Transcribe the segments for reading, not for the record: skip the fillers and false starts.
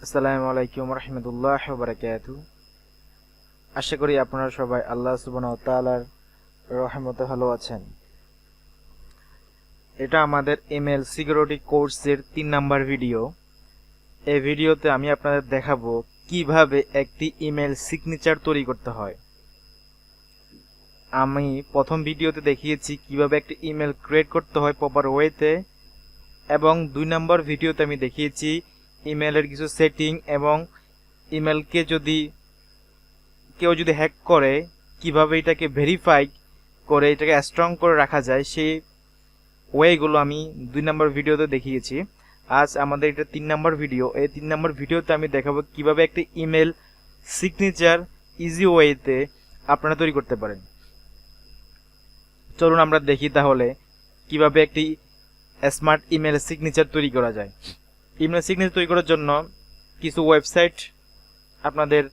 আসসালামু আলাইকুম রহমতুল্লাহ বারাকাতু। আশা করি আপনারা সবাই আল্লাহ সুবহানাহু ওয়া তাআলার রহমতে ভালো আছেন। এটা আমাদের ইমেল সিকিউরিটি কোর্সের 3 নাম্বার ভিডিও। এই ভিডিওতে আমি আপনাদের দেখাবো কিভাবে একটি ইমেল সিগনেচার তৈরি করতে হয়। আমি প্রথম ভিডিওতে দেখিয়েছি কিভাবে একটি ইমেল ক্রিয়েট করতে হয় প্রপার ওয়েতে, এবং 2 নম্বর ভিডিওতে আমি দেখিয়েছি ইমেলের কিছু সেটিং এবং ইমেলকে কেউ যদি হ্যাক করে কিভাবে এটাকে ভেরিফাই করে এটাকে স্ট্রং করে রাখা যায়, সেই ওয়েগুলো আমি 2 নম্বর ভিডিওতে দেখিয়েছি। আজ আমাদের এটা 3 নম্বর ভিডিও। এই 3 নম্বর ভিডিওতে আমি দেখাবো কিভাবে একটি ইমেল সিগনেচার ইজি ওয়েতে আপনারা তৈরি করতে পারেন। চলুন আমরা দেখি তাহলে কিভাবে একটি স্মার্ট ইমেল সিগনেচার তৈরি করা যায়। ইমেল সিগনেচার তৈরি করার জন্য কিছু ওয়েবসাইট আপনাদের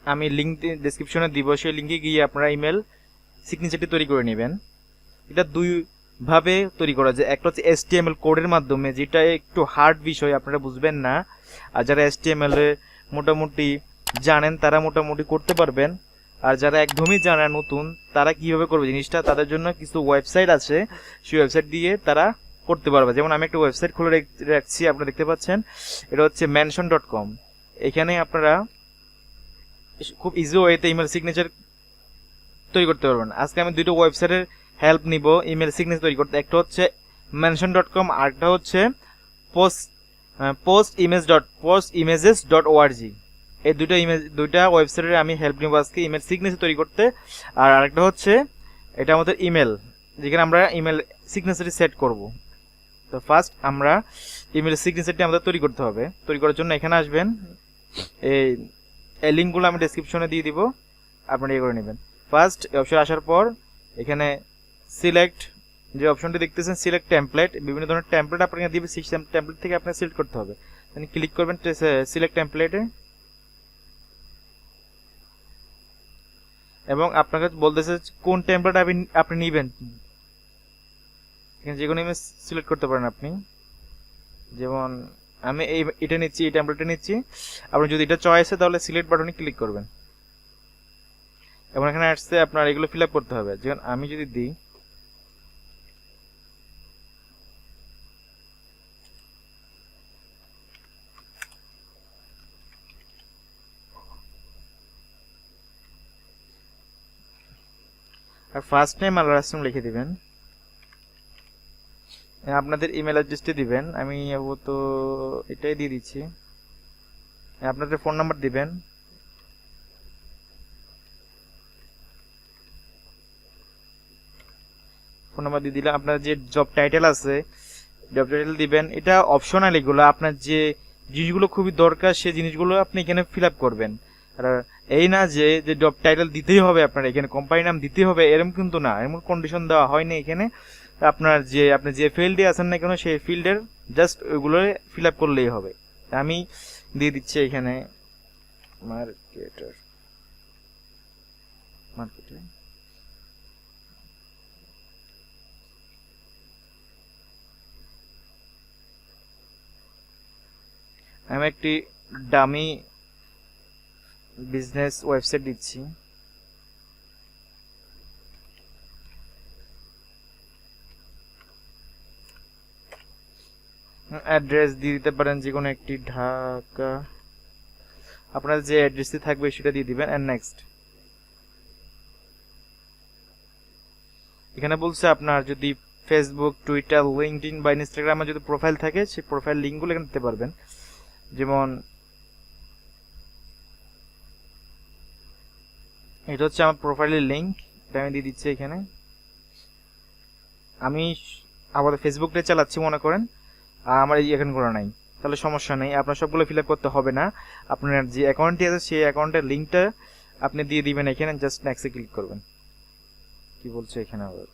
আমি লিঙ্ক ডেসক্রিপশনে দিব, সেই লিঙ্কে গিয়ে আপনারা ইমেল সিগনেচারটি তৈরি করে নেবেন। এটা ভাবে তৈরি করা যায়। একটা হচ্ছে HTML কোডের মাধ্যমে, যেটা একটু হার্ড বিষয়, আপনারা বুঝবেন না। আর যারা HTML এ মোটামুটি জানেন তারা মোটামুটি করতে পারবেন, আর যারা একদমই জানা নতুন তারা কিভাবে করবে জিনিসটা, তাদের জন্য কিছু ওয়েবসাইট আছে, সেই ওয়েবসাইট দিয়ে তারা করতে পারবে। যেমন আমি একটা ওয়েবসাইট খুলে রাখছি, আপনারা দেখতে পাচ্ছেন, এটা হচ্ছে mention.com। এখানে আপনারা খুব ইজি ওয়েতে ইমেল সিগনেচার তৈরি করতে পারবেন। আজকে আমি দুটো ওয়েবসাইটের হেল্প নিব ইমেল সিগনেচার তৈরি করতে। একটা হচ্ছে mention.com আর একটা হচ্ছে postimages.org। এই দুইটা ওয়েবসাইটের আমি হেল্প নিব আজকে ইমেল সিগনেচার তৈরি করতে। আর আরেকটা হচ্ছে এটা আমাদের ইমেল, যেখানে আমরা ইমেল সিগনেচারটি সেট করব। তো ফার্স্ট আমরা ইমেল সিগনেচারটি আমাদের তৈরি করতে হবে। তৈরি করার জন্য এখানে আসবেন, এই লিঙ্কগুলো আমি ডেসক্রিপশনে দিয়ে দিব, আপনারা ইয়ে করে নেবেন। ফার্স্ট অপশন আসার পর এখানে সিলেক্ট, যে অপশনটি দেখতেছেন সিলেক্ট টেমপ্লেট, বিভিন্ন ধরনের টেমপ্লেট আপনাকে দিবে, সিস্টেম টেমপ্লেট থেকে আপনাকে সিলেক্ট করতে হবে। ক্লিক করবেন সিলেক্ট টেমপ্লেটে, এবং আপনাকে বলতেছে কোন টেমপ্লেট আপনি নেবেন। এখানে যে কোনো ইমেজ সিলেক্ট করতে পারেন আপনি। যেমন আমি এটা নিচ্ছি, এই টেমপ্লেটটা নিচ্ছি। আপনি যদি এটা চয়েসে তাহলে সিলেক্ট বাটনে ক্লিক করবেন, এবং এখানে আসছে আপনার এগুলো ফিল আপ করতে হবে। যেমন আমি যদি দিই, আর ফার্স্ট নেম আর লাস্ট নেম লিখে দিবেন, আপনাদের ইমেল অ্যাড্রেসটি দিবেন। আমি তো এটাই দিয়ে দিচ্ছি। আপনাদের ফোন নাম্বার দিবেন, ফোন নাম্বার দিয়ে দিলাম। আপনার যে জব টাইটেল আছে জব টাইটেল দিবেন। এটা অপশনাল, এগুলো আপনার যে জিনিসগুলো খুবই দরকার সেই জিনিসগুলো আপনি এখানে ফিল আপ করবেন। আর এই না যে জব টাইটেল দিতেই হবে, আপনার এখানে কোম্পানির নাম দিতেই হবে এরকম কিন্তু না, এমন কন্ডিশন দেওয়া হয়নি এখানে। আপনি যে ফিল্ডে আছেন না কেন সেই ফিল্ডের জাস্ট ওইগুলো ফিল আপ করলেই হবে। আমি দিয়ে দিচ্ছি এখানে মার্কেটার, মার্কেটিং। আমি একটি ডামি বিজনেস ওয়েবসাইট দিচ্ছি। অ্যাড্রেস দিয়ে দিতে পারেন যে কোনো একটি, ঢাকা। আপনার যে অ্যাড্রেসটি থাকবে সেটা দিয়ে দিবেন, এন্ড নেক্সট। এখানে বলছে আপনার যদি ফেসবুক, টুইটার, লিঙ্কডইন বা ইনস্টাগ্রামে যদি প্রোফাইল থাকে সেই প্রোফাইল লিঙ্কগুলো এখানে দিতে পারবেন। যেমন এটা হচ্ছে আমার প্রোফাইলের লিঙ্ক, এটা আমি দিয়ে দিচ্ছি এখানে। আমি আমাদের ফেসবুকটা চালাচ্ছি মনে করেন, আর আমার এই অ্যাকাউন্ট করা নাই, তাহলে সমস্যা নেই, আপনার সবগুলো ফিল আপ করতে হবে না। আপনার যে অ্যাকাউন্টটি আছে সেই অ্যাকাউন্টের লিঙ্কটা আপনি দিয়ে দিবেন এখানে, জাস্ট নেক্সটে ক্লিক করবেন। কি বলছে এখানে আবার,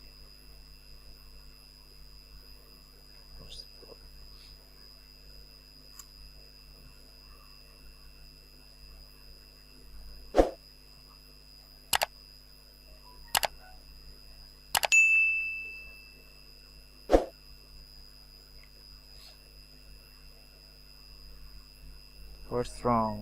what's wrong?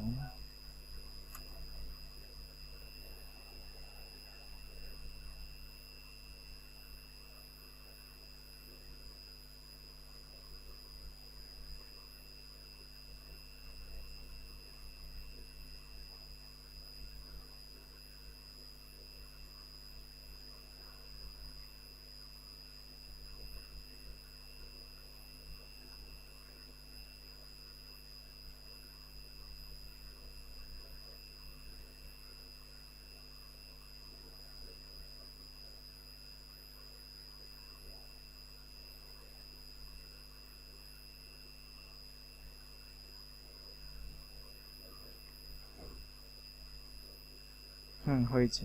হয়েছে।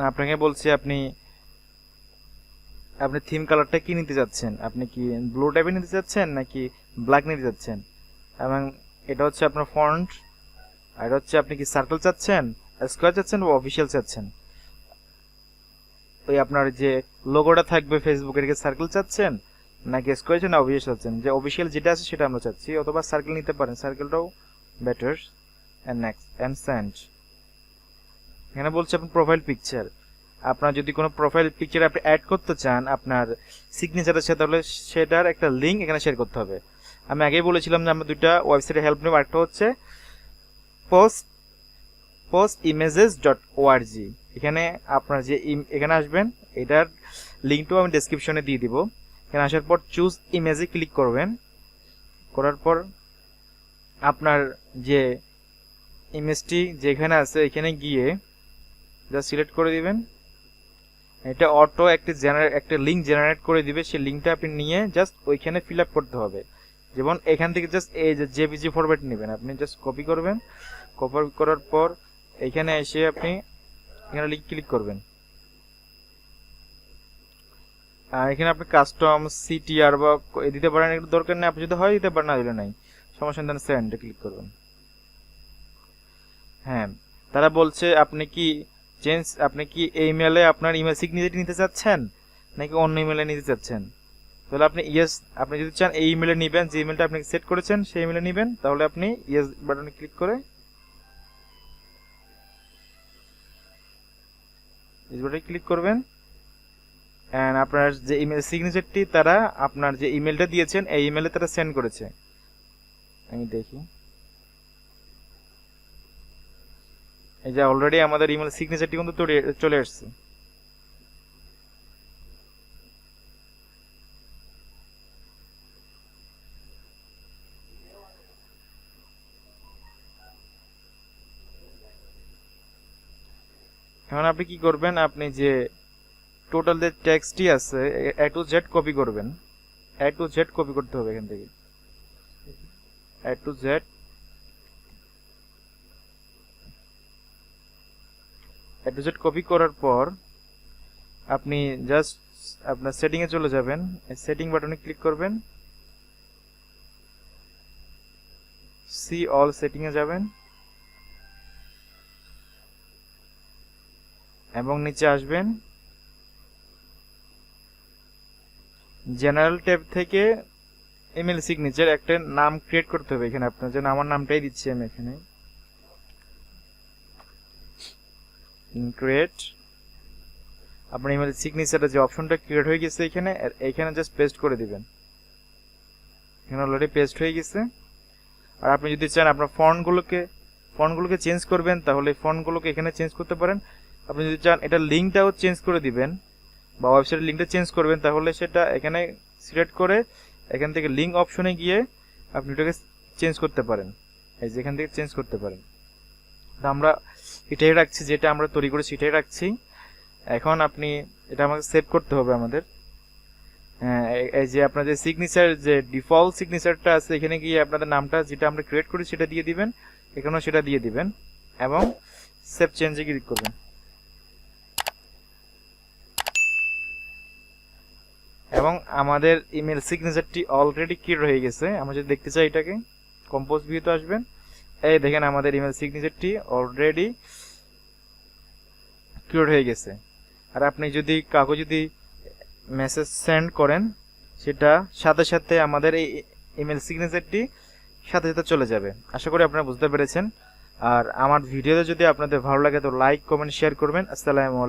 আপনাকে বলছি আপনি আপনি থিম কালারটা কি নিতে যাচ্ছেন, আপনি কি ব্লু টাইপের নিতে যাচ্ছেন নাকি ব্ল্যাক নিতে যাচ্ছেন, এবং এটা হচ্ছে আপনার ফন্ট, আর এটা হচ্ছে আপনি কি সার্কেল চাচ্ছেন, স্কোয়ার চাচ্ছেন বা অফিসিয়াল চাচ্ছেন। ওই আপনার যে লোগোটা থাকবে ফেসবুকের কি সার্কেল চাচ্ছেন নাকি স্কোয়ার চাচ্ছেন না অফিসিয়াল চাচ্ছেন। যে অফিসিয়াল যেটা আছে সেটা আমরা চাচ্ছি, অথবা সার্কেল নিতে পারেন, সার্কেলটাও better. And next and send. এখানে বলছে আপনার প্রোফাইল পিকচার। আপনার যদি কোনো প্রোফাইল পিকচার আপনি অ্যাড করতে চান আপনার সিগনেচারের সাথে, তাহলে সেটার একটা লিঙ্ক এখানে শেয়ার করতে হবে। আমি আগেই বলেছিলাম যে আমরা দুইটা ওয়েবসাইটে হেল্প নেব। একটা হচ্ছে postimages.org। এখানে আপনার যে এখানে আসবেন, এটার লিঙ্কটাও আমি ডেসক্রিপশনে দিয়ে দিব। এখানে আসার পর চুজ ইমেজে ক্লিক করবেন, করার পর আপনার যে ইমেজটি যেখানে আছে এখানে গিয়ে জাস্ট সিলেক্ট করে দিবেন। এটা অটো একটা লিঙ্ক জেনারেট করে দিবে, সেই লিঙ্কটা আপনি নিয়ে জাস্ট ওইখানে ফিল আপ করতে হবে। যেমন এখান থেকে জাস্ট এই যে জেপিজি ফরম্যাট নেবেন, আপনি জাস্ট কপি করবেন, কপি করার পর এখানে এসে আপনি এখানে লিঙ্ক ক্লিক করবেন। আর এখানে আপনি কাস্টম সিটিআর বা দিতে পারেন, এর দরকার নেই, আপনি যদি হয় দিতে পারেন, না দিলে নাই সমস্যা নেই। সেন্ডে ক্লিক করবেন। হ্যাঁ, তারা বলছে আপনি কি এই ইমেলে আপনার ইমেল সিগনেচার নিতে চাচ্ছেন নাকি অন্য ইমেলে নিতে চাচ্ছেন। তাহলে আপনি ইয়েস, আপনি যদি চান এই ইমেলে নেবেন, যে ইমেলটা আপনি সেট করেছেন সেই ইমেলে নেবেন, তাহলে আপনি ইয়েস বাটনে ক্লিক করে ইয়েস বাটনে ক্লিক করবেন। এন্ড আপনার যে ইমেল সিগনেচারটি তারা আপনার যে ইমেলটা দিয়েছেন এই ইমেলে তারা সেন্ড করেছে। আমি দেখি, এই যে অলরেডি আমাদের ইমেল সিগনেচারটি কিন্তু চলে আসছে। এখন আপনি কি করবেন, আপনি যে টোটাল যে টেক্সটটি আছে এ টু জেড কপি করবেন। এ টু জেড কপি করতে হবে এখান থেকে, এ to Z. A to Z copy করার পর আপনি জাস্ট আপনার সেটিং এ চলে যাবেন, সেটিং বাটনে ক্লিক করবেন, সি অল সেটিং এ যাবেন এবং নিচে আসবেন, জেনারেল ট্যাব থেকে ইমেল সিগনেচার একটা নাম ক্রিয়েট করতে হবে। এখানে আপনার জন্য আমার নামটাই দিচ্ছি আমি এখানে, ক্রিয়েট। আপনার ইমেল সিগনেচারের যে অপশনটা ক্রিয়েট হয়ে গেছে এখানে জাস্ট পেস্ট করে দিবেন। এখানে অলরেডি পেস্ট হয়ে গেছে। আর আপনি যদি চান আপনার ফন্টগুলোকে চেঞ্জ করবেন, তাহলে ফন্টগুলোকে এখানে চেঞ্জ করতে পারেন। আপনি যদি চান এটা লিঙ্কটাও চেঞ্জ করে দিবেন বা ওয়েবসাইটের লিঙ্কটা চেঞ্জ করবেন, তাহলে সেটা এখানে সিলেক্ট করে এখান থেকে লিঙ্ক অপশনে গিয়ে আপনি এটাকে চেঞ্জ করতে পারেন। এই যে এখান থেকে চেঞ্জ করতে পারেন। আমরা এটাই রাখছি, যেটা আমরা তৈরি করেছি এটাই রাখছি। এখন আপনি এটা আমাকে সেভ করতে হবে আমাদের। এই যে আপনাদের সিগনেচার যে ডিফল্ট সিগনেচারটা আছে এখানে গিয়ে আপনাদের নামটা যেটা আমরা ক্রিয়েট করি সেটা দিয়ে দিবেন, এখানেও সেটা দিয়ে দিবেন এবং সেভ চেঞ্জে ক্লিক করবেন। এবং আমাদের ইমেল সিগনেচারটি অলরেডি ক্রিয়েট হয়ে গেছে। আমরা যদি দেখতে চাই এটাকে কম্পোজ ভিউতে আসবেন, এই দেখেন আমাদের ইমেল সিগনেচারটি অলরেডি ক্রিয়েট হয়ে গেছে। আর আপনি যদি কাউকে যদি মেসেজ সেন্ড করেন, সেটা সাথে সাথে আমাদের এই ইমেল সিগনেচারটি সাথে সাথে চলে যাবে। আশা করি আপনারা বুঝতে পেরেছেন। আর আমার ভিডিওতে যদি আপনাদের ভালো লাগে তো লাইক কমেন্ট শেয়ার করবেন। আসসালামু আলাইকুম।